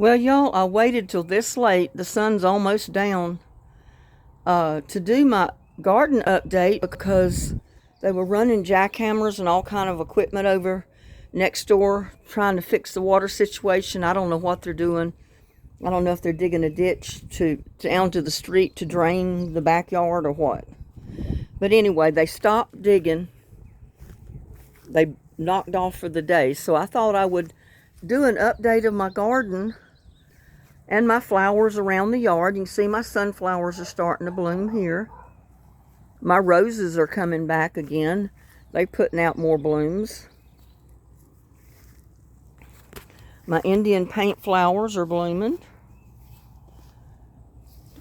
Well, y'all, I waited till this late, the sun's almost down, to do my garden update because they were running jackhammers and all kind of equipment over next door trying to fix the water situation. I don't know what they're doing. I don't know if they're digging a ditch down to the street to drain the backyard or what. But anyway, they stopped digging. They knocked off for the day. So I thought I would do an update of my garden and my flowers around the yard. You can see my sunflowers are starting to bloom here. My roses are coming back again. They're putting out more blooms. My Indian paint flowers are blooming.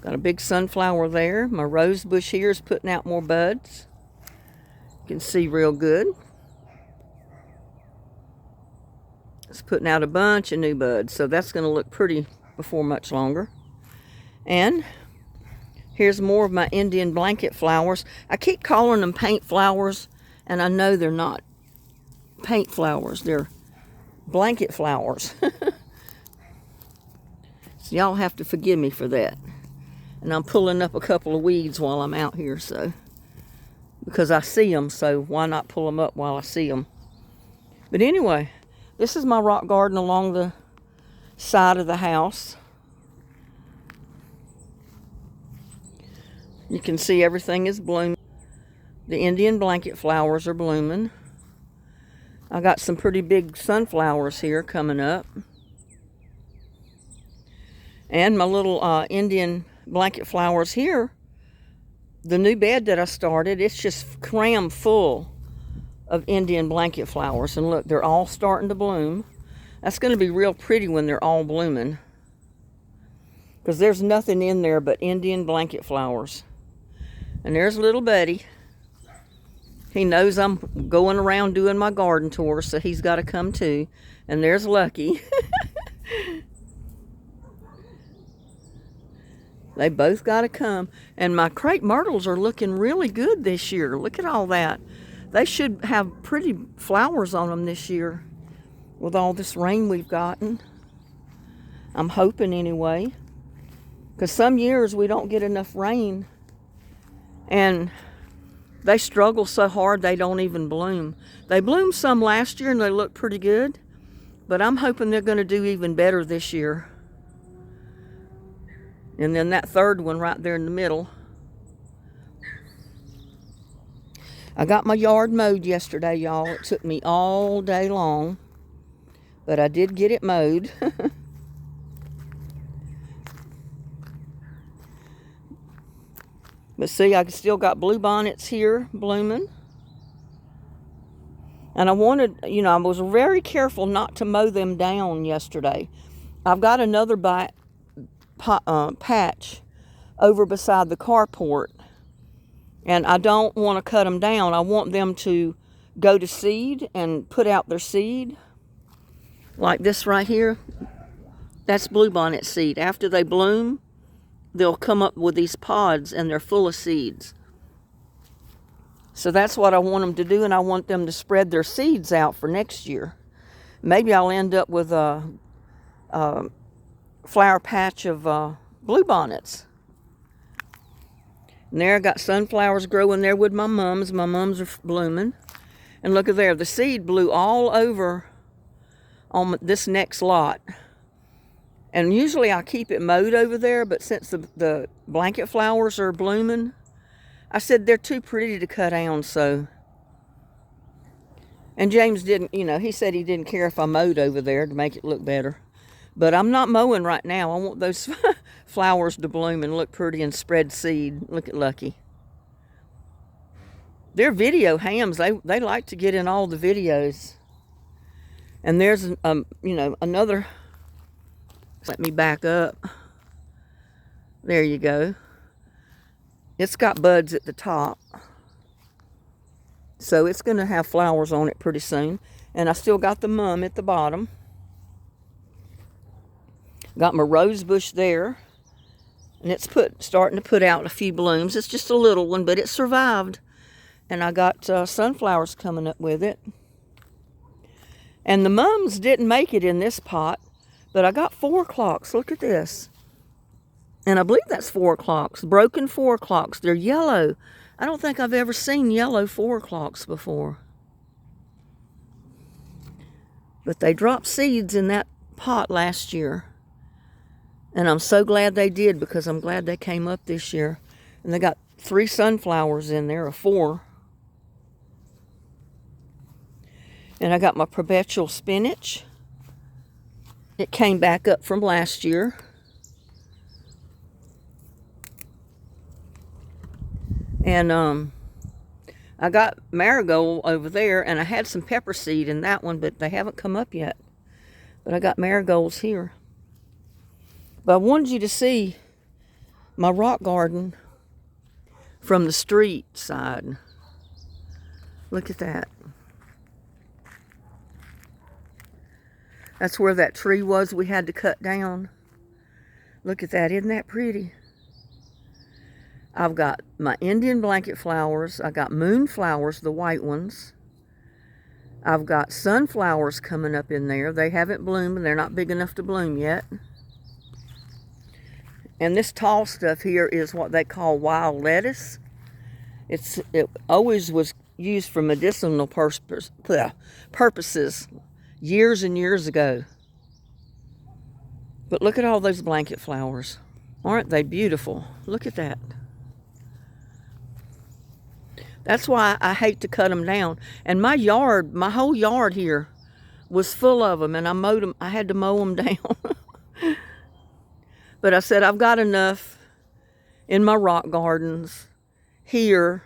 Got a big sunflower there. My rose bush here is putting out more buds. You can see real good. It's putting out a bunch of new buds, so that's going to look pretty before much longer. And here's more of my Indian blanket flowers. I keep calling them paint flowers, and I know they're not paint flowers. They're blanket flowers. So y'all have to forgive me for that. And I'm pulling up a couple of weeds while I'm out here, so because I see them, so why not pull them up while I see them? But anyway, this is my rock garden along the side of the house. You can see everything is blooming. The Indian blanket flowers are blooming. I got some pretty big sunflowers here coming up. And my little Indian blanket flowers here, the new bed that I started, it's just crammed full of Indian blanket flowers. And look, they're all starting to bloom. That's going to be real pretty when they're all blooming, because there's nothing in there but Indian blanket flowers. And there's little Buddy. He knows I'm going around doing my garden tour, so he's got to come too. And there's Lucky. They both got to come. And my crepe myrtles are looking really good this year. Look at all that. They should have pretty flowers on them this year with all this rain we've gotten. I'm hoping anyway. Because some years we don't get enough rain. And they struggle so hard they don't even bloom. They bloomed some last year and they look pretty good. But I'm hoping they're going to do even better this year. And then that third one right there in the middle. I got my yard mowed yesterday, y'all. It took me all day long, but I did get it mowed. But see, I still got bluebonnets here blooming. And I wanted, I was very careful not to mow them down yesterday. I've got another patch over beside the carport, and I don't want to cut them down. I want them to go to seed and put out their seed. Like this right here, that's bluebonnet seed. After they bloom, they'll come up with these pods and they're full of seeds. So that's what I want them to do, and I want them to spread their seeds out for next year. Maybe I'll end up with a flower patch of bluebonnets. And there I got sunflowers growing there with my mums. My mums are blooming. And look at there, the seed blew all over on this next lot. And usually I keep it mowed over there, but since the blanket flowers are blooming, I said they're too pretty to cut down, so. And James didn't, he said he didn't care if I mowed over there to make it look better. But I'm not mowing right now. I want those flowers to bloom and look pretty and spread seed. Look at Lucky. They're video hams. They like to get in all the videos. And there's, another. Let me back up. There you go. It's got buds at the top. So it's going to have flowers on it pretty soon. And I still got the mum at the bottom. Got my rose bush there, and it's starting to put out a few blooms. It's just a little one, but it survived. And I got sunflowers coming up with it. And the mums didn't make it in this pot, But I got 4 o'clocks. Look at this. And I believe that's 4 o'clocks. Broken 4 o'clocks. They're yellow. I don't think I've ever seen yellow 4 o'clocks before. But they dropped seeds in that pot last year. And I'm so glad they did, because I'm glad they came up this year. And they got 3 sunflowers in there, or 4. And I got my perpetual spinach. It came back up from last year. And I got marigold over there, and I had some pepper seed in that one, but they haven't come up yet. But I got marigolds here. But I wanted you to see my rock garden from the street side. Look at that. That's where that tree was we had to cut down. Look at that. Isn't that pretty? I've got my Indian blanket flowers. I got moonflowers, the white ones. I've got sunflowers coming up in there. They haven't bloomed, and they're not big enough to bloom yet. And this tall stuff here is what they call wild lettuce. It always was used for medicinal purposes years and years ago. But look at all those blanket flowers. Aren't they beautiful? Look at that. That's why I hate to cut them down. And my yard, my whole yard here was full of them, and I mowed them. I had to mow them down. But I said, I've got enough in my rock gardens here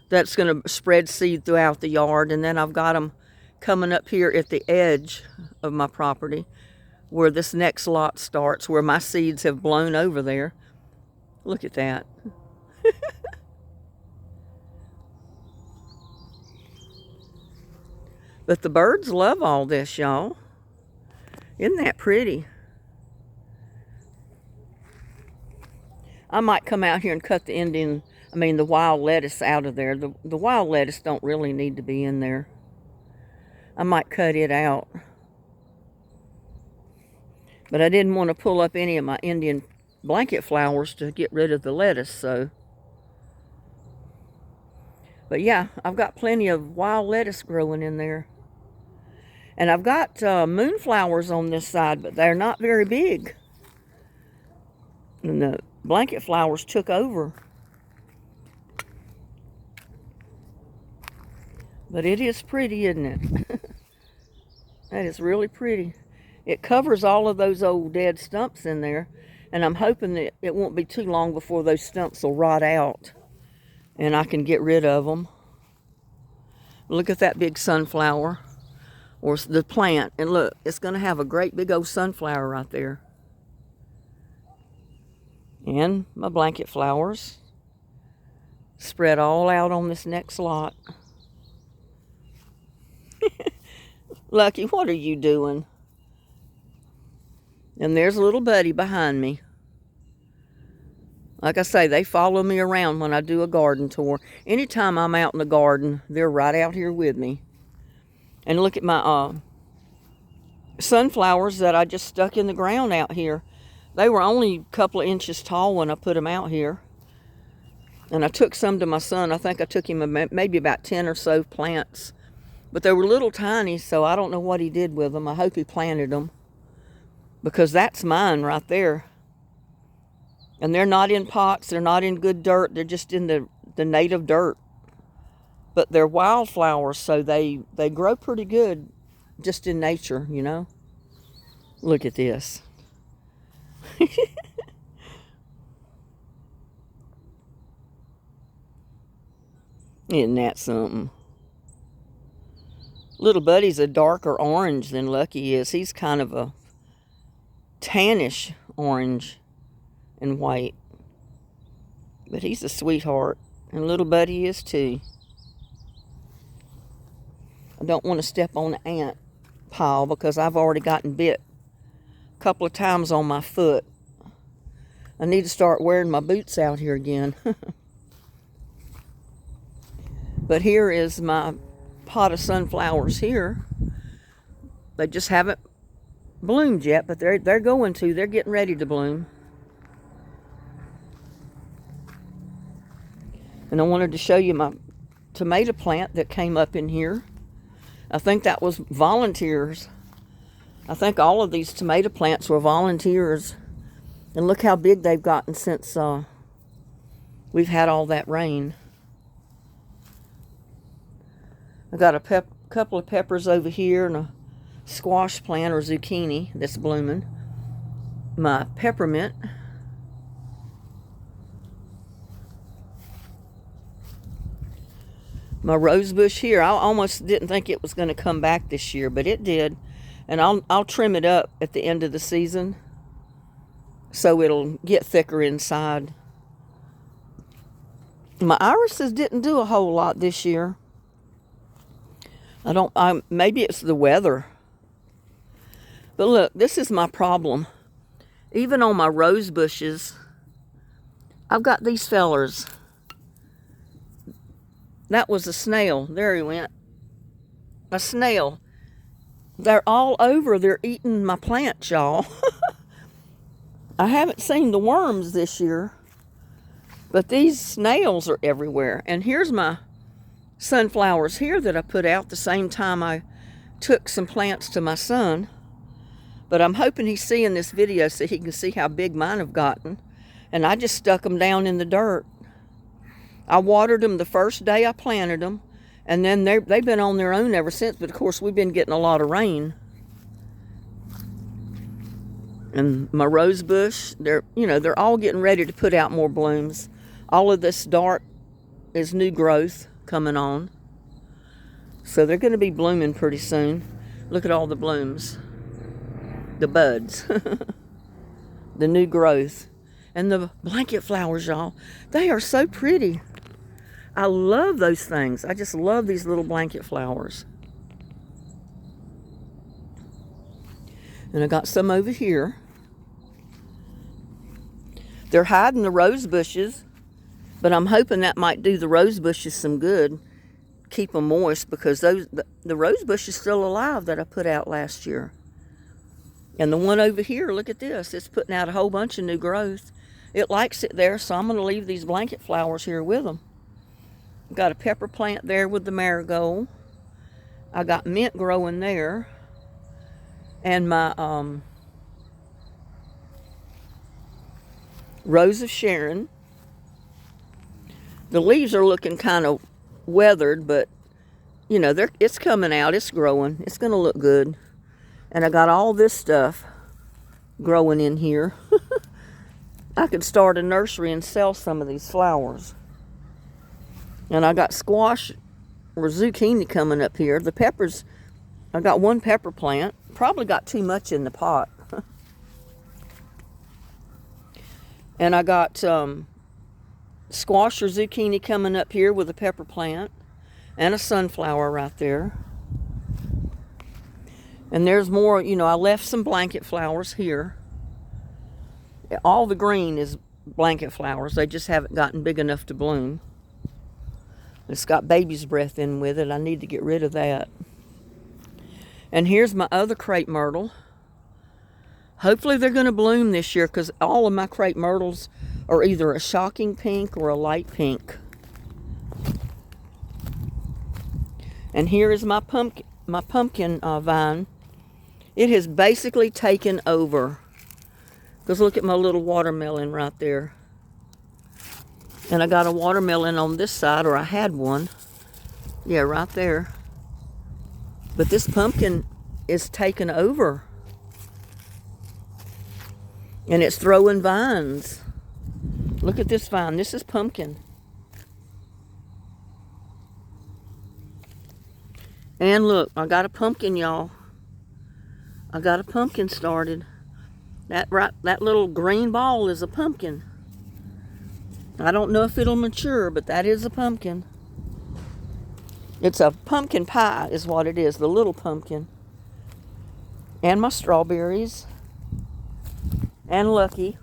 that's going to spread seed throughout the yard. And then I've got them coming up here at the edge of my property, where this next lot starts, where my seeds have blown over there. Look at that. But the birds love all this, y'all. Isn't that pretty? I might come out here and cut the wild lettuce out of there. The wild lettuce don't really need to be in there. I might cut it out. But I didn't want to pull up any of my Indian blanket flowers to get rid of the lettuce, so. But yeah, I've got plenty of wild lettuce growing in there. And I've got moonflowers on this side, but they're not very big. And the blanket flowers took over. But it is pretty, isn't it? That is really pretty. It covers all of those old dead stumps in there. And I'm hoping that it won't be too long before those stumps will rot out and I can get rid of them. Look at that big sunflower, or the plant. And look, it's going to have a great big old sunflower right there. And my blanket flowers spread all out on this next lot. Lucky, what are you doing? And there's a little buddy behind me. Like I say, they follow me around when I do a garden tour. Anytime I'm out in the garden, they're right out here with me. And look at my sunflowers that I just stuck in the ground out here. They were only a couple of inches tall when I put them out here. And I took some to my son. I think I took him maybe about 10 or so plants. But they were little tiny, so I don't know what he did with them. I hope he planted them, because that's mine right there. And they're not in pots. They're not in good dirt. They're just in the native dirt. But they're wildflowers, so they grow pretty good just in nature, you know. Look at this. Isn't that something? Little buddy's a darker orange than Lucky is. He's kind of a tannish orange and white. But he's a sweetheart. And little buddy is too. I don't want to step on the ant pile because I've already gotten bit a couple of times on my foot. I need to start wearing my boots out here again. But here is my pot of sunflowers here. They just haven't bloomed yet, but they're going to. They're getting ready to bloom. And I wanted to show you my tomato plant that came up in here. I think that was volunteers. I think all of these tomato plants were volunteers. And look how big they've gotten since we've had all that rain. I got a couple of peppers over here and a squash plant or zucchini that's blooming. My peppermint. My rose bush here. I almost didn't think it was going to come back this year, but it did. And I'll trim it up at the end of the season so it'll get thicker inside. My irises didn't do a whole lot this year. Maybe it's the weather. But look, this is my problem. Even on my rose bushes, I've got these fellers. That was a snail. There he went. A snail. They're all over. They're eating my plants, y'all. I haven't seen the worms this year, but these snails are everywhere. And here's my sunflowers here that I put out the same time I took some plants to my son. But I'm hoping he's seeing this video so he can see how big mine have gotten. And I just stuck them down in the dirt. I watered them the first day I planted them, and then they've been on their own ever since. But of course, we've been getting a lot of rain. And my rose bush, they're all getting ready to put out more blooms. All of this dark is new growth coming on, so they're going to be blooming pretty soon. Look at all the blooms, the buds, the new growth, and the blanket flowers, y'all. They are so pretty. I love those things. I just love these little blanket flowers. And I got some over here. They're hiding the rose bushes, but I'm hoping that might do the rose bushes some good. Keep them moist, because the rose bush is still alive that I put out last year. And the one over here, look at this. It's putting out a whole bunch of new growth. It likes it there, so I'm going to leave these blanket flowers here with them. Got a pepper plant there with the marigold. I got mint growing there. And my Rose of Sharon. The leaves are looking kind of weathered, but you know, it's coming out. It's growing. It's going to look good. And I got all this stuff growing in here. I could start a nursery and sell some of these flowers. And I got squash or zucchini coming up here. The peppers, I got one pepper plant. Probably got too much in the pot. And I got squash or zucchini coming up here with a pepper plant. And a sunflower right there. And there's more, you know, I left some blanket flowers here. All the green is blanket flowers. They just haven't gotten big enough to bloom. It's got baby's breath in with it. I need to get rid of that. And here's my other crepe myrtle. Hopefully they're going to bloom this year, because all of my crepe myrtles are either a shocking pink or a light pink. And here is my pumpkin vine. It has basically taken over. Because look at my little watermelon right there. And I got a watermelon on this side, or I had one. Yeah, right there. But this pumpkin is taken over. And it's throwing vines. Look at this vine. This is pumpkin. And look, I got a pumpkin, y'all. I got a pumpkin started. That little green ball is a pumpkin. I don't know if it'll mature, but that is a pumpkin. It's a pumpkin pie is what it is, the little pumpkin. And my strawberries. And Lucky.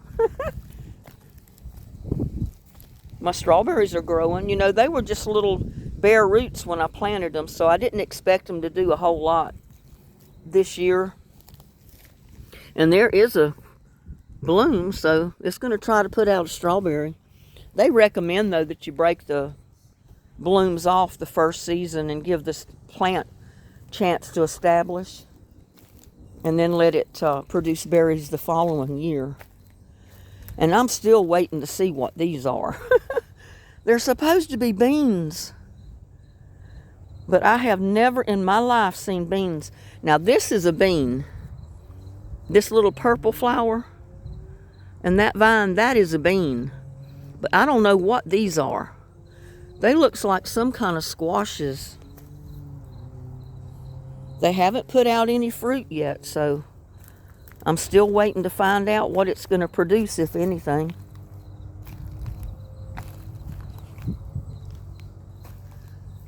My strawberries are growing. You know, they were just little bare roots when I planted them, so I didn't expect them to do a whole lot this year. And there is a bloom, so it's going to try to put out a strawberry. They recommend, though, that you break the blooms off the first season and give this plant a chance to establish, and then let it produce berries the following year. And I'm still waiting to see what these are. They're supposed to be beans, but I have never in my life seen beans. Now this is a bean. This little purple flower and that vine, that is a bean. But I don't know what these are. They look like some kind of squashes. They haven't put out any fruit yet, so I'm still waiting to find out what it's going to produce, if anything.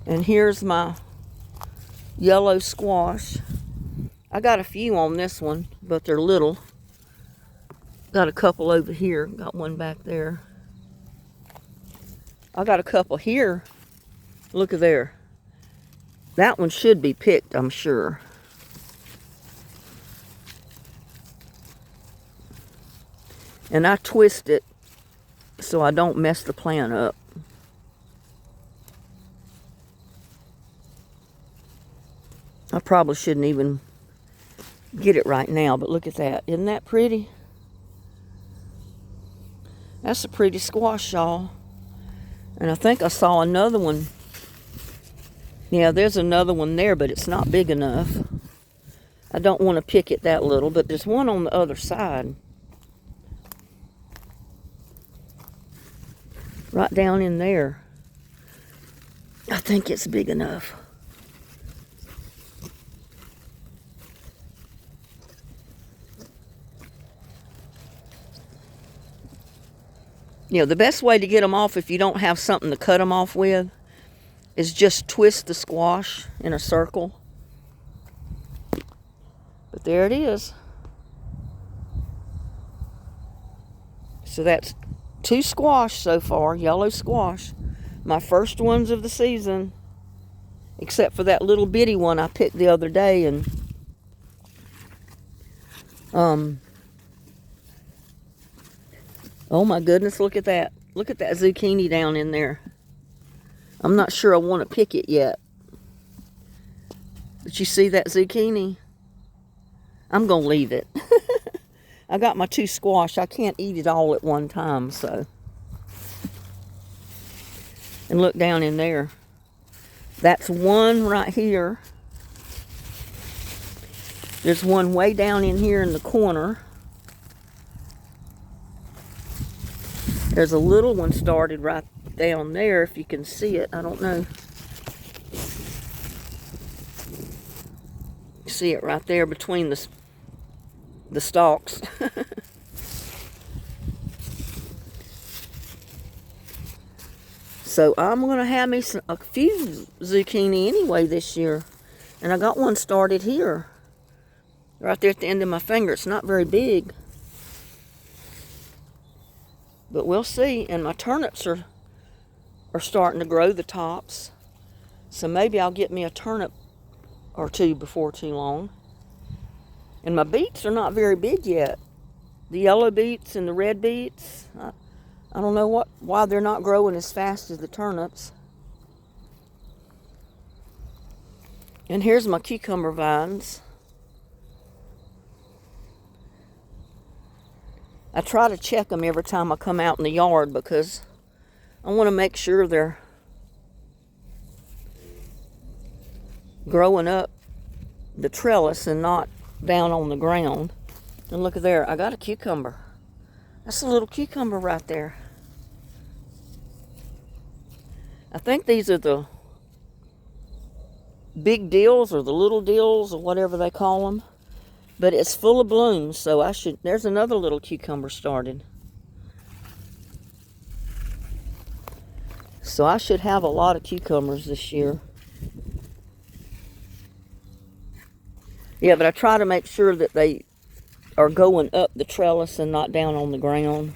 And here's my yellow squash. I got a few on this one, but they're little. Got a couple over here. Got one back there. I got a couple here. Look at there. That one should be picked, I'm sure. And I twist it so I don't mess the plant up. I probably shouldn't even get it right now, but look at that. Isn't that pretty? That's a pretty squash, y'all. And I think I saw another one. Yeah, there's another one there, but it's not big enough. I don't want to pick it that little, but there's one on the other side. Right down in there. I think it's big enough. You know, the best way to get them off if you don't have something to cut them off with is just twist the squash in a circle. But there it is. So that's 2 squash so far, yellow squash. My first ones of the season, except for that little bitty one I picked the other day. And oh my goodness, look at that. Look at that zucchini down in there. I'm not sure I want to pick it yet. But you see that zucchini? I'm going to leave it. I got my 2 squash. I can't eat it all at one time, so. And look down in there. That's one right here. There's one way down in here in the corner. There's a little one started right down there, if you can see it. I don't know. You see it right there between the stalks. So I'm going to have me a few zucchini anyway this year. And I got one started here. Right there at the end of my finger. It's not very big. But we'll see. And my turnips are starting to grow the tops. So maybe I'll get me a turnip or 2 before too long. And my beets are not very big yet. The yellow beets and the red beets, I don't know why they're not growing as fast as the turnips. And here's my cucumber vines. I try to check them every time I come out in the yard because I want to make sure they're growing up the trellis and not down on the ground. And look at there, I got a cucumber. That's a little cucumber right there. I think these are the big deals or the little deals or whatever they call them. But it's full of blooms, so there's another little cucumber started. So I should have a lot of cucumbers this year. Yeah, but I try to make sure that they are going up the trellis and not down on the ground.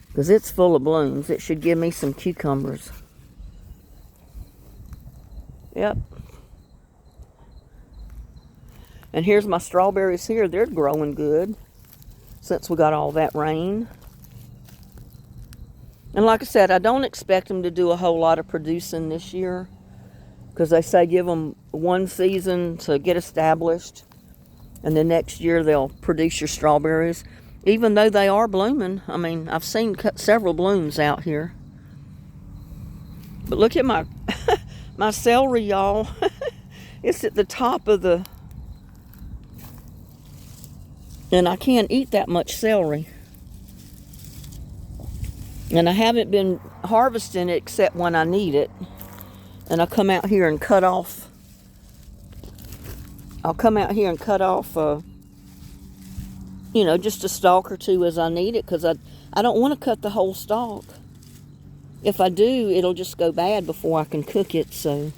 Because it's full of blooms. It should give me some cucumbers. Yep. And here's my strawberries here. They're growing good since we got all that rain. And like I said, I don't expect them to do a whole lot of producing this year, because they say give them one season to get established, and then next year they'll produce your strawberries. Even though they are blooming, I mean, I've seen several blooms out here. But look at my my celery, y'all. It's at the top of the... And I can't eat that much celery. And I haven't been harvesting it except when I need it. And I'll come out here and cut off... you know, just a stalk or two as I need it, because I don't want to cut the whole stalk. If I do, it'll just go bad before I can cook it, so...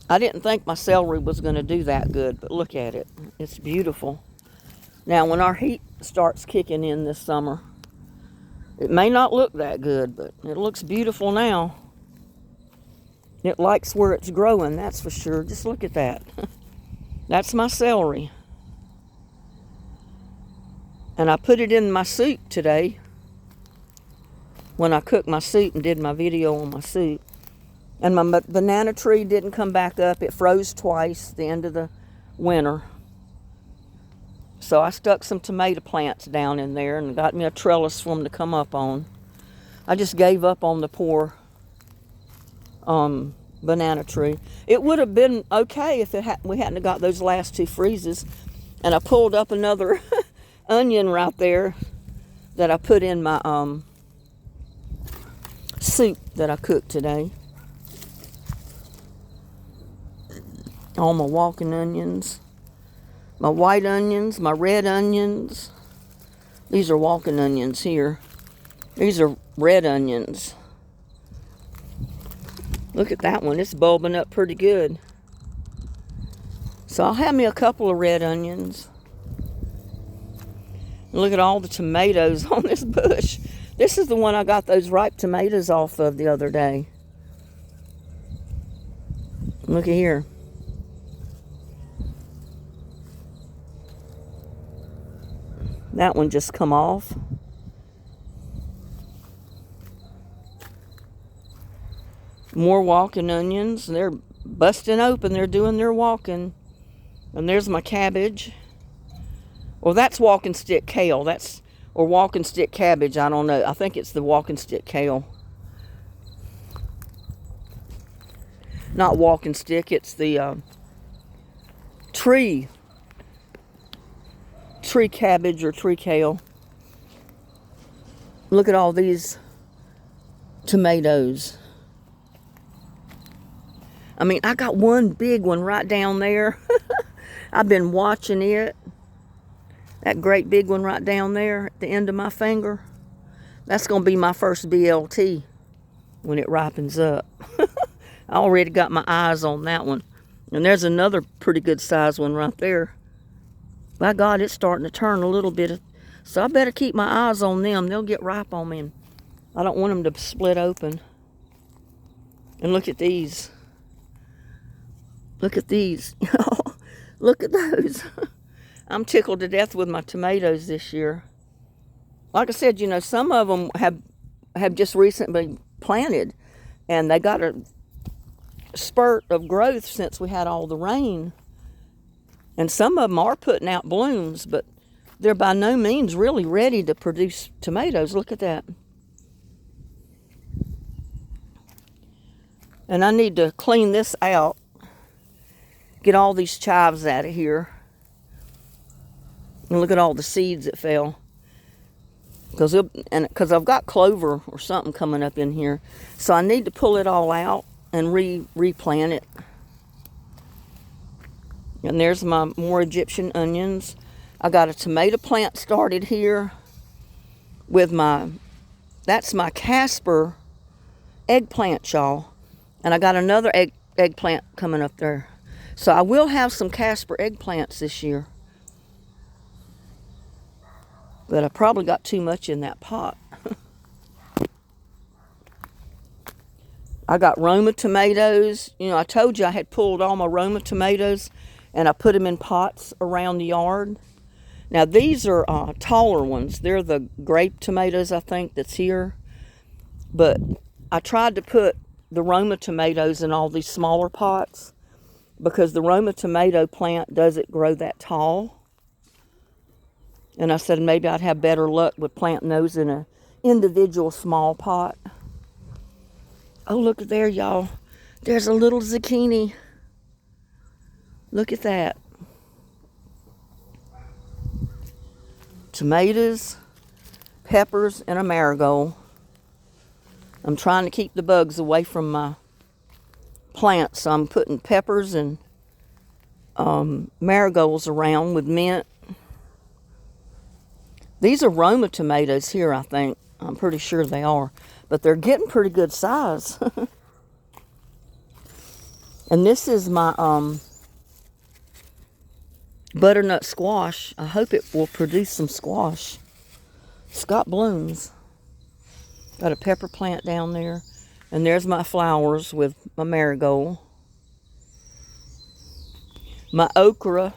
I didn't think my celery was going to do that good, but look at it. It's beautiful. Now, when our heat starts kicking in this summer, it may not look that good, but it looks beautiful now. It likes where it's growing, that's for sure. Just look at that. That's my celery. And I put it in my soup today when I cooked my soup and did my video on my soup. And my banana tree didn't come back up. It froze twice at the end of the winter. So I stuck some tomato plants down in there and got me a trellis for them to come up on. I just gave up on the poor banana tree. It would have been okay if we hadn't got those last two freezes. And I pulled up another onion right there that I put in my soup that I cooked today. All my walking onions, my white onions, my red onions. These are walking onions here. These are red onions. Look at that one. It's bulbing up pretty good. So I'll have me a couple of red onions. Look at all the tomatoes on this bush. This is the one I got those ripe tomatoes off of the other day. Look at here. That one just come off. More walking onions. They're busting open. They're doing their walking. And there's my cabbage. Well, that's walking stick kale. Or walking stick cabbage. I don't know. I think it's the walking stick kale. Not walking stick. It's the tree cabbage or tree kale. Look at all these tomatoes. I mean, I got one big one right down there. I've been watching it. That great big one right down there at the end of my finger. That's going to be my first BLT when it ripens up. I already got my eyes on that one. And there's another pretty good size one right there. By God, it's starting to turn a little bit. So I better keep my eyes on them. They'll get ripe on me. And I don't want them to split open. And look at these. Look at these. Look at those. I'm tickled to death with my tomatoes this year. Like I said, you know, some of them have just recently planted. And they got a spurt of growth since we had all the rain. And some of them are putting out blooms, but they're by no means really ready to produce tomatoes. Look at that. And I need to clean this out. Get all these chives out of here. And look at all the seeds that fell. Because I've got clover or something coming up in here. So I need to pull it all out and replant it. And there's my more Egyptian onions. I got a tomato plant started here with that's my Casper eggplant, y'all. And I got another eggplant coming up there. So I will have some Casper eggplants this year. But I probably got too much in that pot. I got Roma tomatoes. You know, I told you I had pulled all my Roma tomatoes and I put them in pots around the yard. Now, these are taller ones. They're the grape tomatoes, I think, that's here. But I tried to put the Roma tomatoes in all these smaller pots because the Roma tomato plant doesn't grow that tall. And I said maybe I'd have better luck with planting those in an individual small pot. Oh, look at there, y'all. There's a little zucchini. Look at that. Tomatoes, peppers, and a marigold. I'm trying to keep the bugs away from my plants, so I'm putting peppers and marigolds around with mint. These are Roma tomatoes here, I think. I'm pretty sure they are. But they're getting pretty good size. And this is my butternut squash. I hope it will produce some squash. It's got blooms. Got a pepper plant down there. And there's my flowers with my marigold. My okra.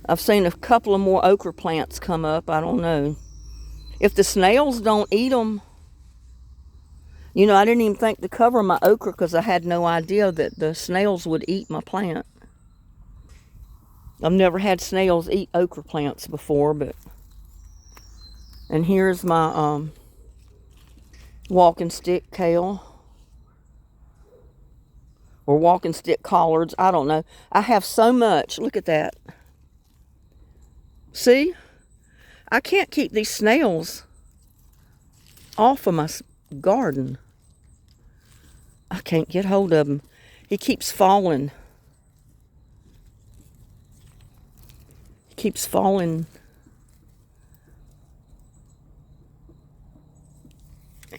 I've seen a couple of more okra plants come up. I don't know. If the snails don't eat them, you know, I didn't even think to cover my okra because I had no idea that the snails would eat my plant. I've never had snails eat okra plants before, but... And here's my walking stick kale. Or walking stick collards. I don't know. I have so much. Look at that. See? I can't keep these snails off of my garden. I can't get hold of him. He keeps falling. He keeps falling.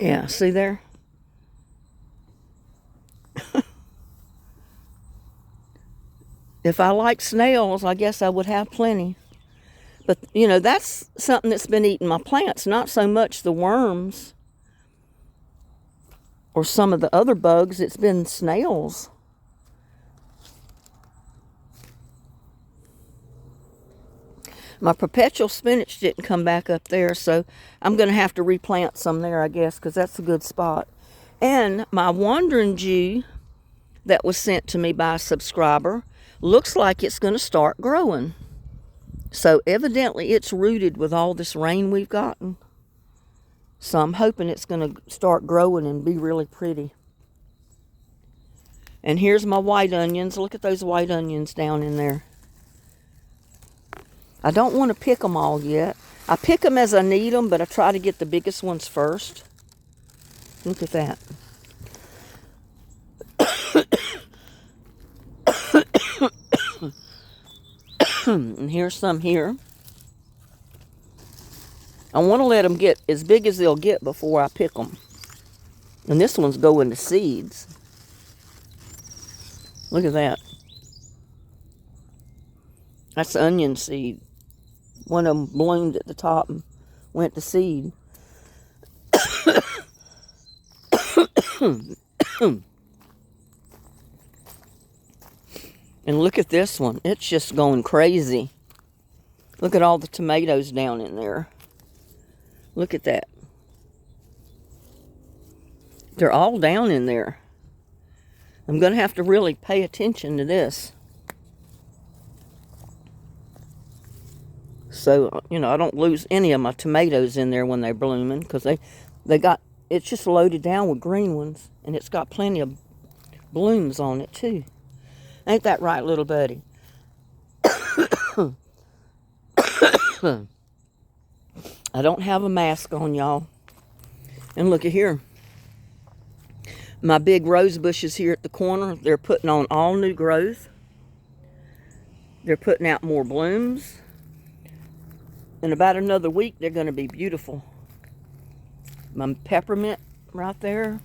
Yeah, see there? If I like snails, I guess I would have plenty. But, you know, that's something that's been eating my plants, not so much the worms or some of the other bugs. It's been snails. My perpetual spinach didn't come back up there, so I'm going to have to replant some there, I guess, because that's a good spot. And my wandering Jew that was sent to me by a subscriber looks like it's going to start growing. So evidently it's rooted with all this rain we've gotten. So I'm hoping it's going to start growing and be really pretty. And here's my white onions. Look at those white onions down in there. I don't want to pick them all yet. I pick them as I need them, but I try to get the biggest ones first. Look at that. And here's some here. I want to let them get as big as they'll get before I pick them. And this one's going to seeds. Look at that. That's onion seed. One of them bloomed at the top and went to seed. And look at this one. It's just going crazy. Look at all the tomatoes down in there. Look at that. They're all down in there. I'm going to have to really pay attention to this. So, you know, I don't lose any of my tomatoes in there when they're blooming. Because it's just loaded down with green ones. And it's got plenty of blooms on it too. Ain't that right, little buddy? I don't have a mask on, y'all. And look at here. My big rose bushes here at the corner, they're putting on all new growth. They're putting out more blooms. In about another week, they're going to be beautiful. My peppermint right there.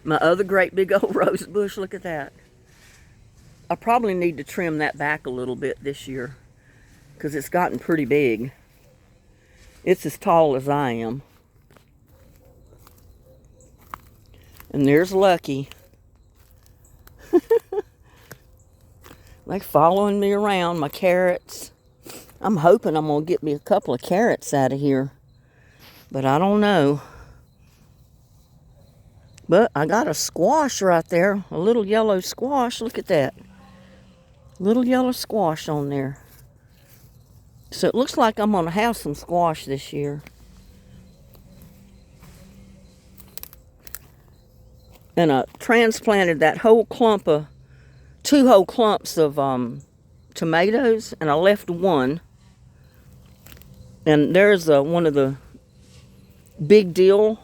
My other great big old rose bush, look at that. I probably need to trim that back a little bit this year because it's gotten pretty big. It's as tall as I am. And there's Lucky. They following me around, my carrots. I'm hoping I'm going to get me a couple of carrots out of here. But I don't know. But I got a squash right there. A little yellow squash. Look at that. Little yellow squash on there. So it looks like I'm going to have some squash this year. And I transplanted that whole clump of, 2 whole clumps of tomatoes. And I left one. And there's one of the big deal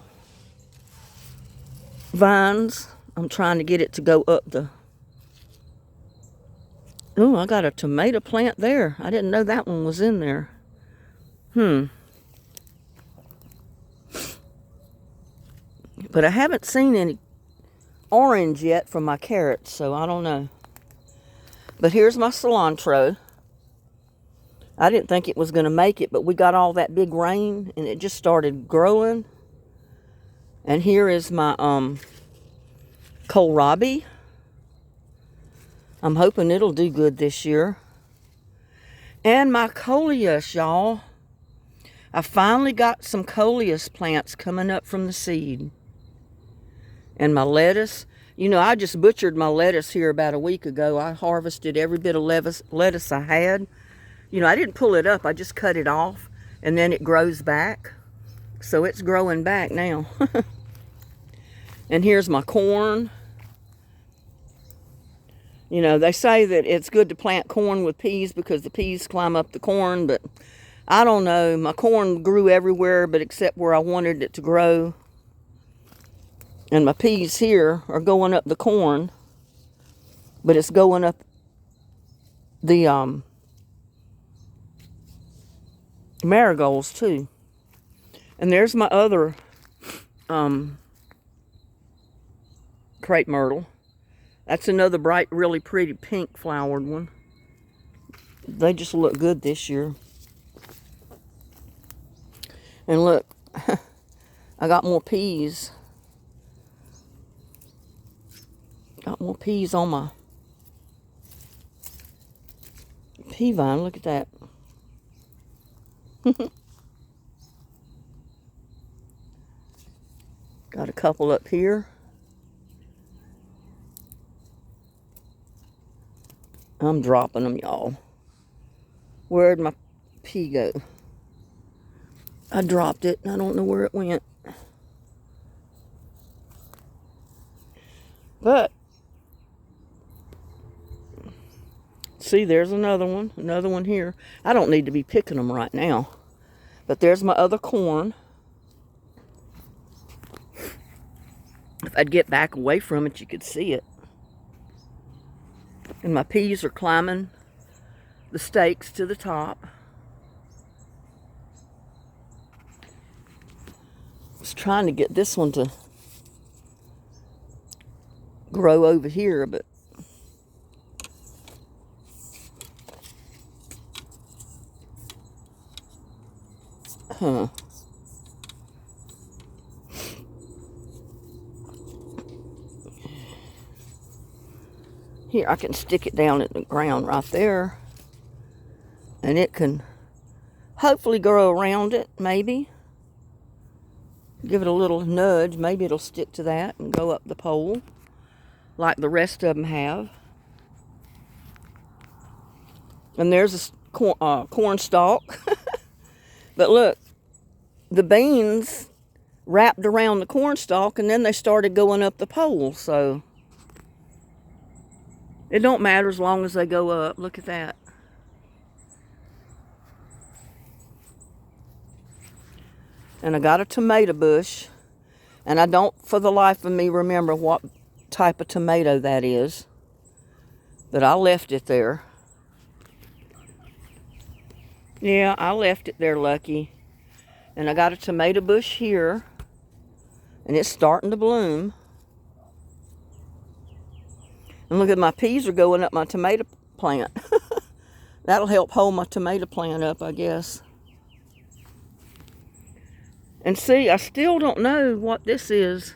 vines. I'm trying to get it to go up the... Oh, I got a tomato plant there. I didn't know that one was in there. But I haven't seen any orange yet from my carrots, so I don't know. But here's my cilantro. I didn't think it was going to make it, but we got all that big rain, and it just started growing. And here is my kohlrabi. I'm hoping it'll do good this year. And my coleus, y'all. I finally got some coleus plants coming up from the seed. And my lettuce. You know, I just butchered my lettuce here about a week ago. I harvested every bit of lettuce I had. You know, I didn't pull it up. I just cut it off. And then it grows back. So it's growing back now. And here's my corn. You know, they say that it's good to plant corn with peas because the peas climb up the corn, but I don't know. My corn grew everywhere but except where I wanted it to grow. And my peas here are going up the corn, but it's going up the marigolds too. And there's my other crepe myrtle. That's another bright, really pretty pink flowered one. They just look good this year. And look, I got more peas. Got more peas on my pea vine. Look at that. Got a couple up here. I'm dropping them, y'all. Where'd my pea go? I dropped it, and I don't know where it went. But, see, there's another one here. I don't need to be picking them right now. But there's my other corn. If I'd get back away from it, you could see it. And my peas are climbing the stakes to the top. I was trying to get this one to grow over here, but here, I can stick it down in the ground right there. And it can hopefully grow around it, maybe. Give it a little nudge. Maybe it'll stick to that and go up the pole like the rest of them have. And there's a corn stalk. But look, the beans wrapped around the corn stalk and then they started going up the pole. So it don't matter as long as they go up. Look at that. And I got a tomato bush. And I don't, for the life of me, remember what type of tomato that is. But I left it there. Yeah, I left it there, Lucky. And I got a tomato bush here. And it's starting to bloom. And look at my peas are going up my tomato plant. That'll help hold my tomato plant up, I guess. And see, I still don't know what this is.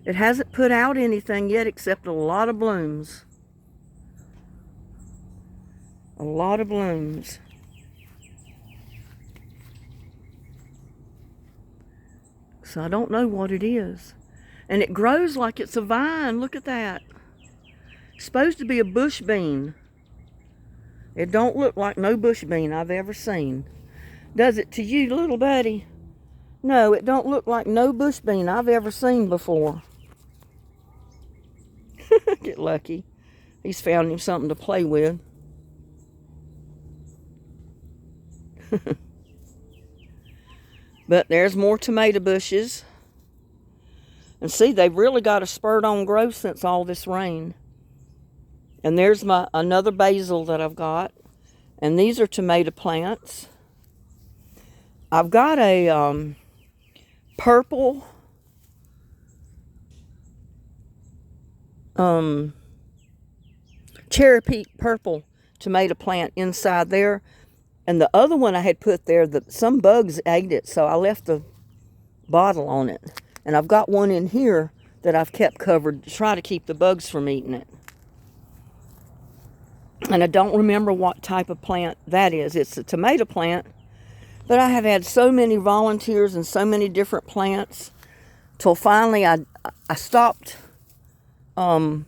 It hasn't put out anything yet except a lot of blooms. A lot of blooms. So I don't know what it is. And it grows like it's a vine. Look at that. It's supposed to be a bush bean. It don't look like no bush bean I've ever seen. Does it to you, little buddy? No, it don't look like no bush bean I've ever seen before. Get lucky. He's found him something to play with. But there's more tomato bushes. And see, they've really got a spurt on growth since all this rain. And there's another basil that I've got. And these are tomato plants. I've got a purple cherry peach purple tomato plant inside there. And the other one I had put there, some bugs ate it, so I left the bottle on it. And I've got one in here that I've kept covered to try to keep the bugs from eating it. And I don't remember what type of plant that is. It's a tomato plant. But I have had so many volunteers and so many different plants till finally I stopped marking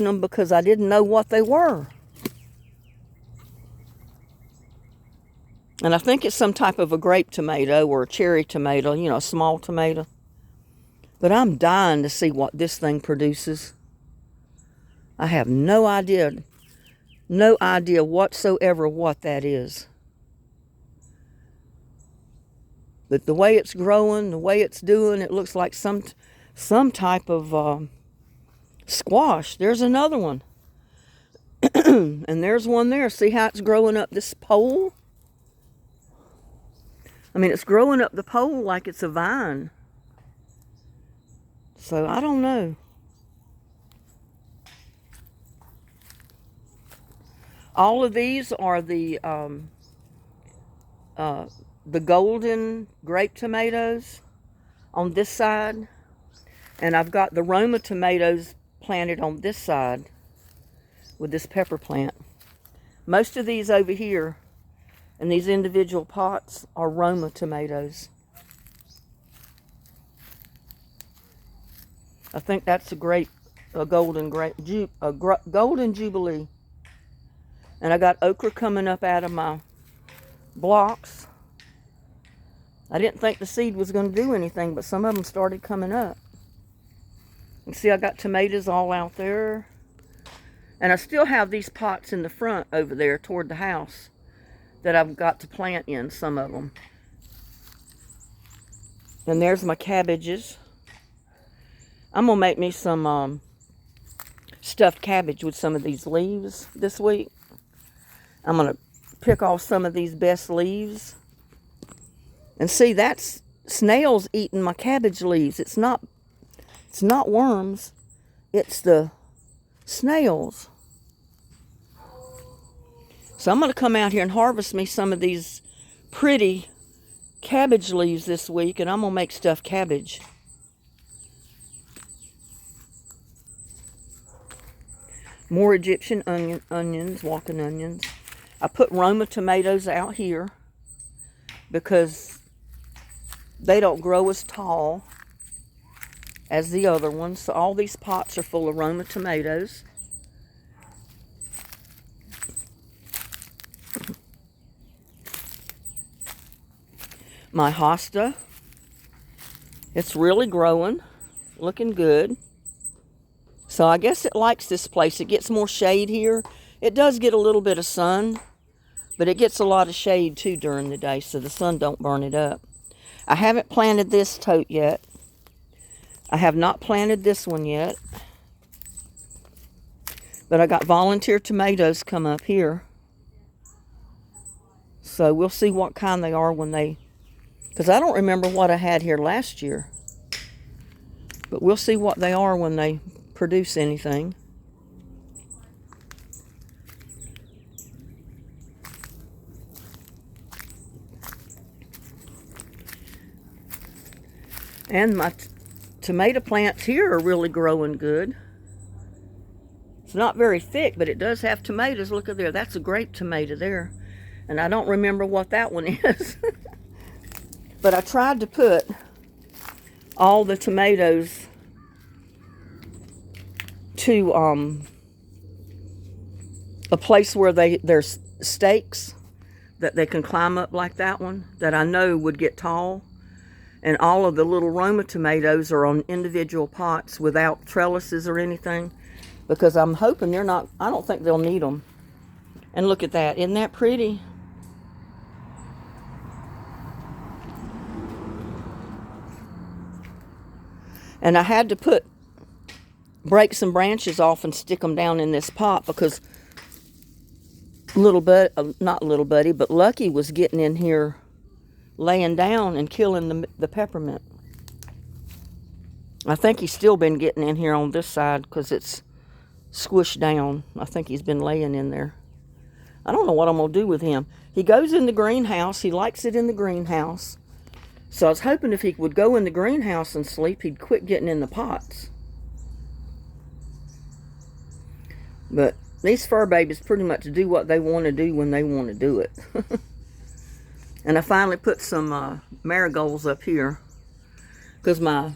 them because I didn't know what they were. And I think it's some type of a grape tomato or a cherry tomato, you know, a small tomato. But I'm dying to see what this thing produces. I have no idea whatsoever what that is. But the way it's growing, the way it's doing, it looks like some type of squash. There's another one. And there's one there. See how it's growing up this pole? I mean, it's growing up the pole like it's a vine. So, I don't know. All of these are the golden grape tomatoes on this side. And I've got the Roma tomatoes planted on this side with this pepper plant. Most of these over here in these individual pots are Roma tomatoes. I think that's a golden jubilee. And I got okra coming up out of my blocks. I didn't think the seed was going to do anything, but some of them started coming up. You see, I got tomatoes all out there. And I still have these pots in the front over there toward the house that I've got to plant in, some of them. And there's my cabbages. I'm going to make me some stuffed cabbage with some of these leaves this week. I'm going to pick off some of these best leaves. And see, that's snails eating my cabbage leaves. It's not worms. It's the snails. So I'm going to come out here and harvest me some of these pretty cabbage leaves this week, and I'm going to make stuffed cabbage. More Egyptian onions, walking onions. I put Roma tomatoes out here because they don't grow as tall as the other ones. So all these pots are full of Roma tomatoes. My hosta, it's really growing, looking good. So I guess it likes this place. It gets more shade here. It does get a little bit of sun, but it gets a lot of shade too during the day, so the sun don't burn it up. I haven't planted this tote yet. I have not planted this one yet. But I got volunteer tomatoes come up here. So we'll see what kind they are when they... Because I don't remember what I had here last year. But we'll see what they are when they produce anything. And my tomato plants here are really growing good. It's not very thick, but it does have tomatoes. Look at there. That's a grape tomato there. And I don't remember what that one is. But I tried to put all the tomatoes to a place where there's stakes that they can climb up, like that one that I know would get tall. And all of the little Roma tomatoes are on individual pots without trellises or anything, because I'm hoping I don't think they'll need them. And look at that. Isn't that pretty? And I had to break some branches off and stick them down in this pot, because not little buddy, but Lucky was getting in here, laying down and killing the peppermint. I think he's still been getting in here on this side because it's squished down. I think he's been laying in there. I don't know what I'm going to do with him. He goes in the greenhouse. He likes it in the greenhouse. So I was hoping if he would go in the greenhouse and sleep, he'd quit getting in the pots. But these fur babies pretty much do what they want to do when they want to do it. And I finally put some marigolds up here, because my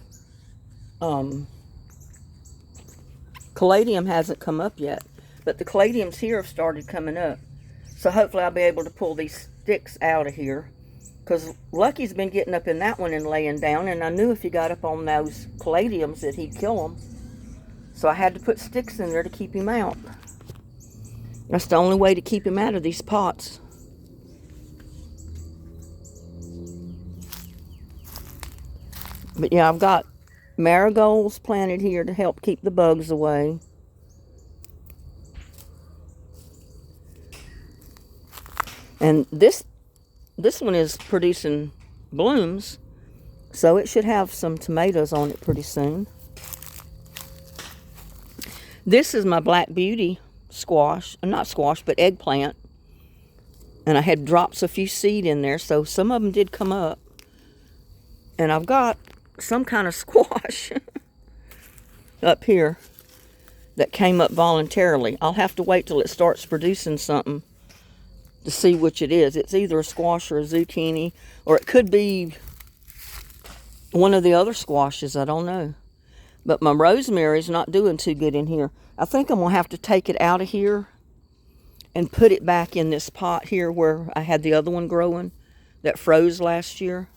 caladium hasn't come up yet. But the caladiums here have started coming up. So hopefully I'll be able to pull these sticks out of here, because Lucky's been getting up in that one and laying down, and I knew if he got up on those caladiums that he'd kill them. So I had to put sticks in there to keep him out. That's the only way to keep him out of these pots. But yeah, I've got marigolds planted here to help keep the bugs away. And this one is producing blooms, so it should have some tomatoes on it pretty soon. This is my Black Beauty squash, not squash, but eggplant. And I had dropped a few seed in there, so some of them did come up. And I've got some kind of squash up here that came up voluntarily. I'll have to wait till it starts producing something to see which it is. It's either a squash or a zucchini, or it could be one of the other squashes. I don't know. But my rosemary's not doing too good in here. I think I'm going to have to take it out of here and put it back in this pot here where I had the other one growing that froze last year.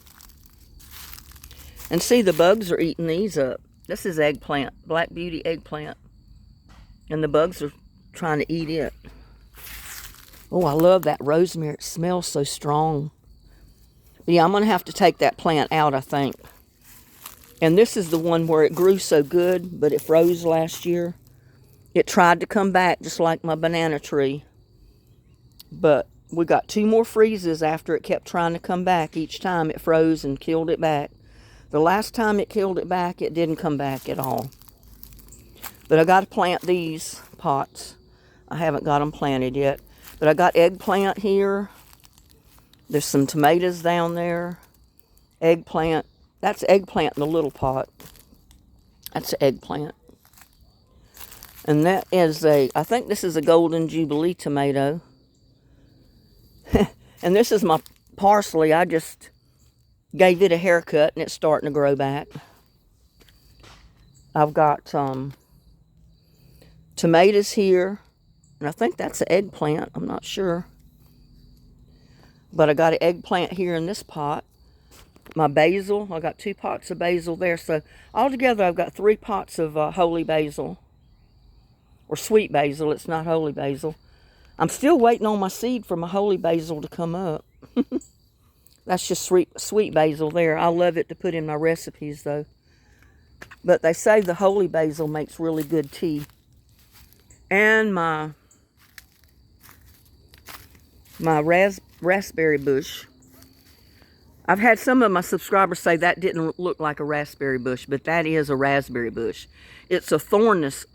And see, the bugs are eating these up. This is eggplant, Black Beauty eggplant. And the bugs are trying to eat it. Oh, I love that rosemary. It smells so strong. But yeah, I'm going to have to take that plant out, I think. And this is the one where it grew so good, but it froze last year. It tried to come back just like my banana tree. But we got 2 more freezes after it kept trying to come back. Each time it froze and killed it back. The last time it killed it back, it didn't come back at all. But I got to plant these pots. I haven't got them planted yet. But I got eggplant here. There's some tomatoes down there. Eggplant. That's eggplant in the little pot. That's eggplant. And that is I think this is a Golden Jubilee tomato. And this is my parsley. I just gave it a haircut and it's starting to grow back. I've got tomatoes here. And I think that's an eggplant. I'm not sure. But I got an eggplant here in this pot. My basil. I got 2 pots of basil there. So altogether I've got 3 pots of holy basil. Or sweet basil. It's not holy basil. I'm still waiting on my seed for my holy basil to come up. That's just sweet basil there. I love it to put in my recipes though. But they say the holy basil makes really good tea. And my raspberry bush. I've had some of my subscribers say that didn't look like a raspberry bush, but that is a raspberry bush. It's a thornless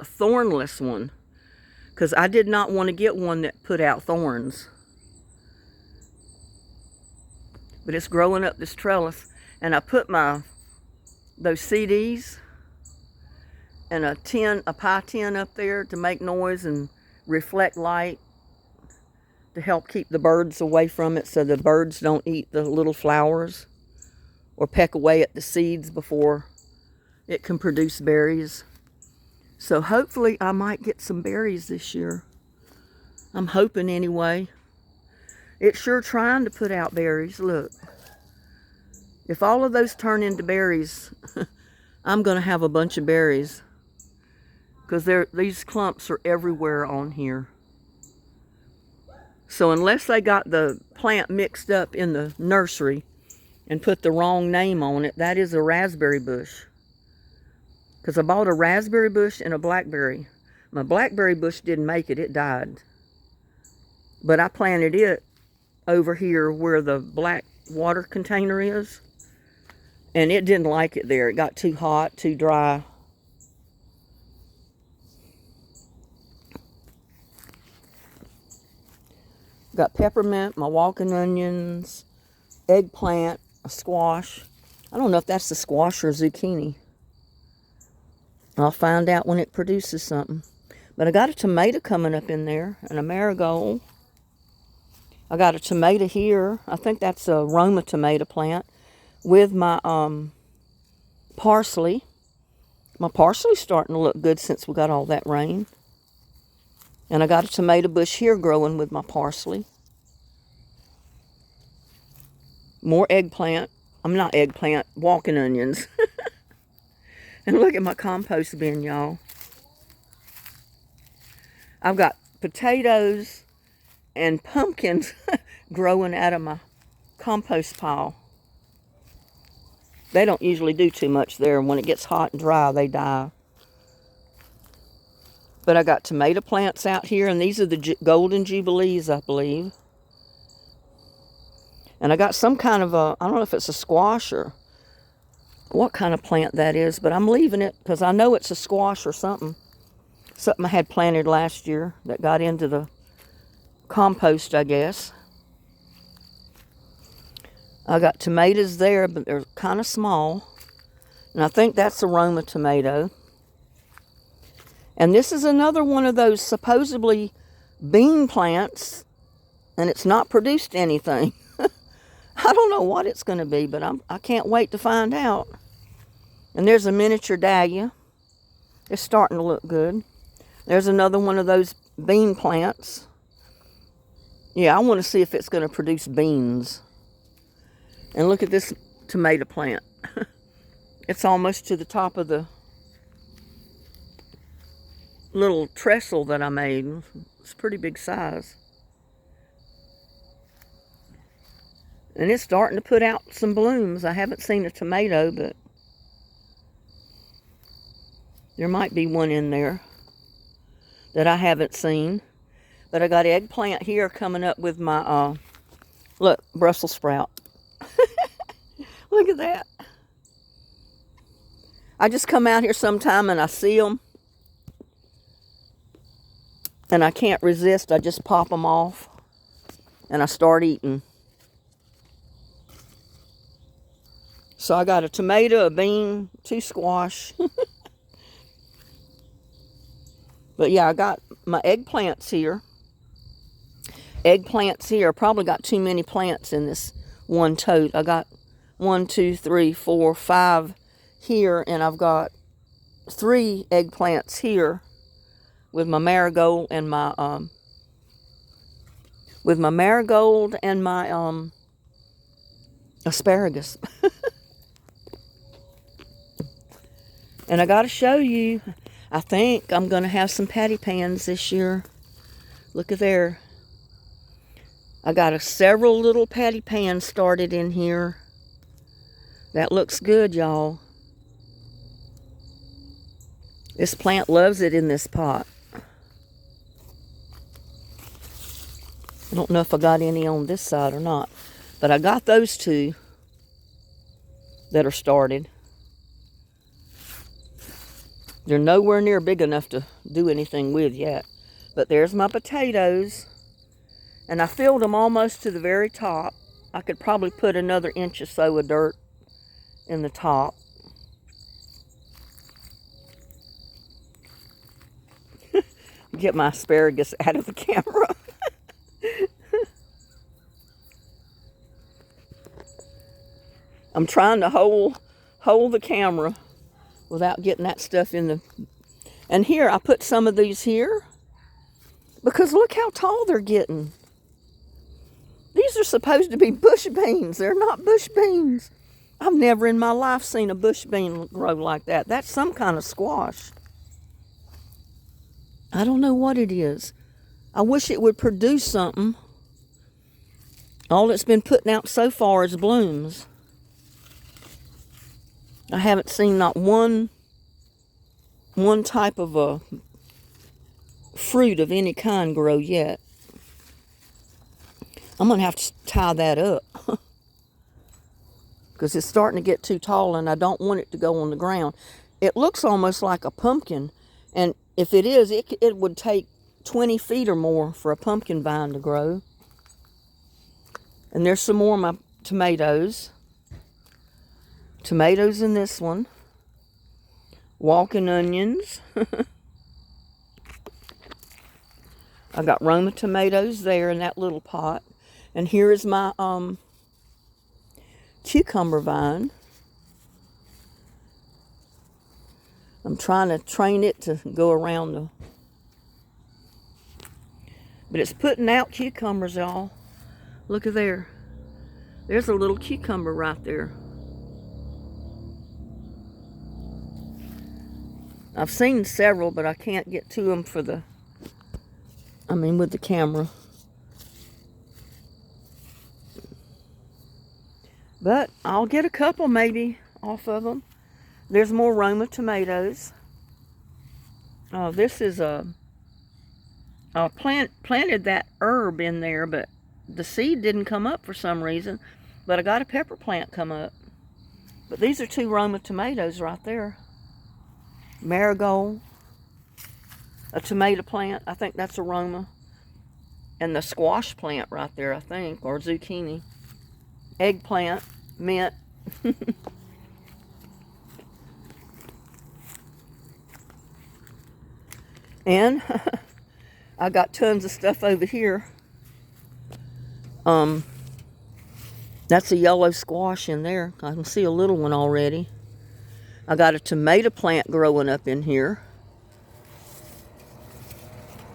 one, because I did not want to get one that put out thorns. But it's growing up this trellis, and I put those CDs and a pie tin up there to make noise and reflect light to help keep the birds away from it so the birds don't eat the little flowers or peck away at the seeds before it can produce berries. So hopefully I might get some berries this year. I'm hoping anyway. It's sure trying to put out berries. Look, if all of those turn into berries, I'm going to have a bunch of berries, because these clumps are everywhere on here. So unless they got the plant mixed up in the nursery and put the wrong name on it, that is a raspberry bush. Because I bought a raspberry bush and a blackberry. My blackberry bush didn't make it, it died. But I planted it over here where the black water container is, and it didn't like it there. It got too hot, too dry. Got peppermint, my walking onions, eggplant, a squash. I don't know if that's the squash or zucchini. I'll find out when it produces something. But I got a tomato coming up in there, and a marigold. I got a tomato here. I think that's a Roma tomato plant with my parsley. My parsley's starting to look good since we got all that rain. And I got a tomato bush here growing with my parsley. More eggplant. I'm not eggplant, walking onions. And look at my compost bin, y'all. I've got potatoes and pumpkins growing out of my compost pile. They don't usually do too much there. When it gets hot and dry, they die. But I got tomato plants out here, and these are the golden jubilees, I believe. And I got some kind of I don't know if it's a squash or what kind of plant that is, but I'm leaving it because I know it's a squash or something. Something I had planted last year that got into the compost, I guess. I got tomatoes there, but they're kind of small. And I think that's a Roma tomato. And this is another one of those supposedly bean plants, and it's not produced anything. I don't know what it's going to be, but I can't wait to find out. And there's a miniature dahlia. It's starting to look good. There's another one of those bean plants. Yeah, I want to see if it's going to produce beans. And look at this tomato plant. It's almost to the top of the little trestle that I made. It's a pretty big size. And it's starting to put out some blooms. I haven't seen a tomato, but there might be one in there that I haven't seen. But I got eggplant here coming up with my, look, Brussels sprout. Look at that. I just come out here sometime and I see them. And I can't resist. I just pop them off. And I start eating. So I got a tomato, a bean, 2 squash. But yeah, I got my eggplants here. Eggplants here. I probably got too many plants in this one tote. I got 1, 2, 3, 4, 5 here, and I've got 3 eggplants here with my marigold and my asparagus. And I got to show you, I think I'm going to have some patty pans this year. Look at there. I got several little patty pans started in here. That looks good, y'all. This plant loves it in this pot. I don't know if I got any on this side or not, but I got those 2 that are started. They're nowhere near big enough to do anything with yet. But there's my potatoes. And I filled them almost to the very top. I could probably put another inch or so of dirt in the top. get my asparagus out of the camera. I'm trying to hold the camera without getting that stuff in the... And here, I put some of these here because look how tall they're getting. These are supposed to be bush beans. They're not bush beans. I've never in my life seen a bush bean grow like that. That's some kind of squash. I don't know what it is. I wish it would produce something. All it's been putting out so far is blooms. I haven't seen not one type of a fruit of any kind grow yet. I'm going to have to tie that up because it's starting to get too tall and I don't want it to go on the ground. It looks almost like a pumpkin, and if it is, it would take 20 feet or more for a pumpkin vine to grow. And there's some more of my tomatoes. Tomatoes in this one. Walking onions. I got Roma tomatoes there in that little pot. And here is my cucumber vine. I'm trying to train it to go around the... But it's putting out cucumbers, y'all. Look at there. There's a little cucumber right there. I've seen several, but I can't get to them with the camera. But I'll get a couple maybe off of them. There's more Roma tomatoes. This is I planted that herb in there, but the seed didn't come up for some reason. But I got a pepper plant come up. But these are 2 Roma tomatoes right there. Marigold. A tomato plant. I think that's a Roma. And the squash plant right there, I think. Or zucchini. Eggplant. Mint. And I got tons of stuff over here. That's a yellow squash in there. I can see a little one already. I got a tomato plant growing up in here.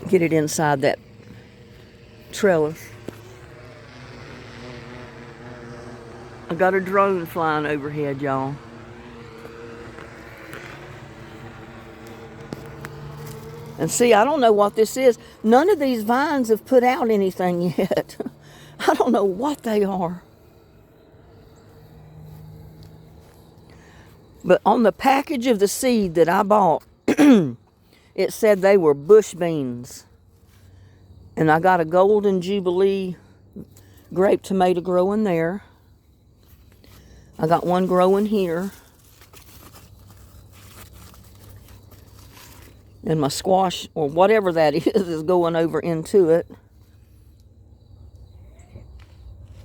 Get it inside that trellis. I got a drone flying overhead, y'all. And see, I don't know what this is. None of these vines have put out anything yet. I don't know what they are. But on the package of the seed that I bought, it said they were bush beans. And I got a Golden Jubilee grape tomato growing there. I got one growing here. And my squash, or whatever that is going over into it.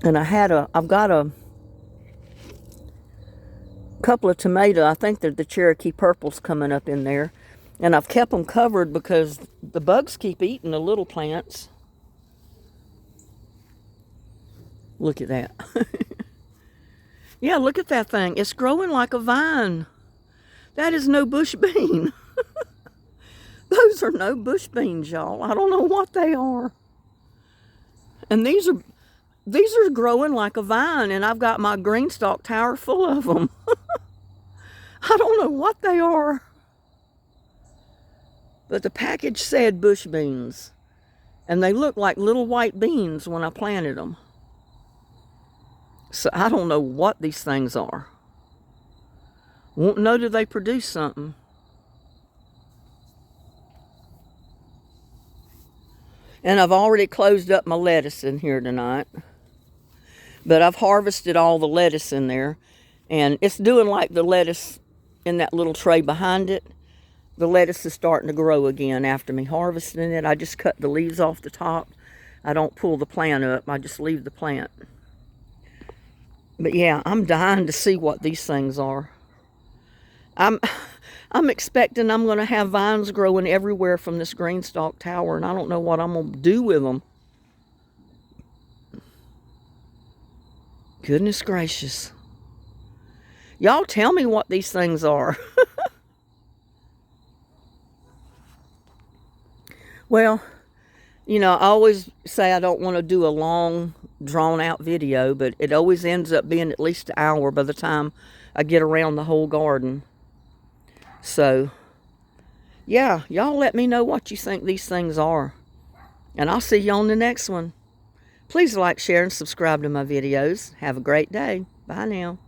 And I've got a couple of tomatoes. I think they're the Cherokee purples coming up in there. And I've kept them covered because the bugs keep eating the little plants. Look at that. Yeah, look at that thing. It's growing like a vine. That is no bush bean. Those are no bush beans, y'all. I don't know what they are. And these are growing like a vine, and I've got my Green Stalk Tower full of them. I don't know what they are. But the package said bush beans. And they look like little white beans when I planted them. So I don't know what these things are. Won't know till they produce something. And I've already closed up my lettuce in here tonight. But I've harvested all the lettuce in there. And it's doing like the lettuce in that little tray behind it. The lettuce is starting to grow again after me harvesting it. I just cut the leaves off the top. I don't pull the plant up. I just leave the plant. But yeah, I'm dying to see what these things are. I'm expecting I'm going to have vines growing everywhere from this Green Stalk Tower, and I don't know what I'm going to do with them. Goodness gracious. Y'all tell me what these things are. Well, you know, I always say I don't want to do a long, drawn-out video, but it always ends up being at least an hour by the time I get around the whole garden. So, yeah, y'all let me know what you think these things are. And I'll see you on the next one. Please like, share, and subscribe to my videos. Have a great day. Bye now.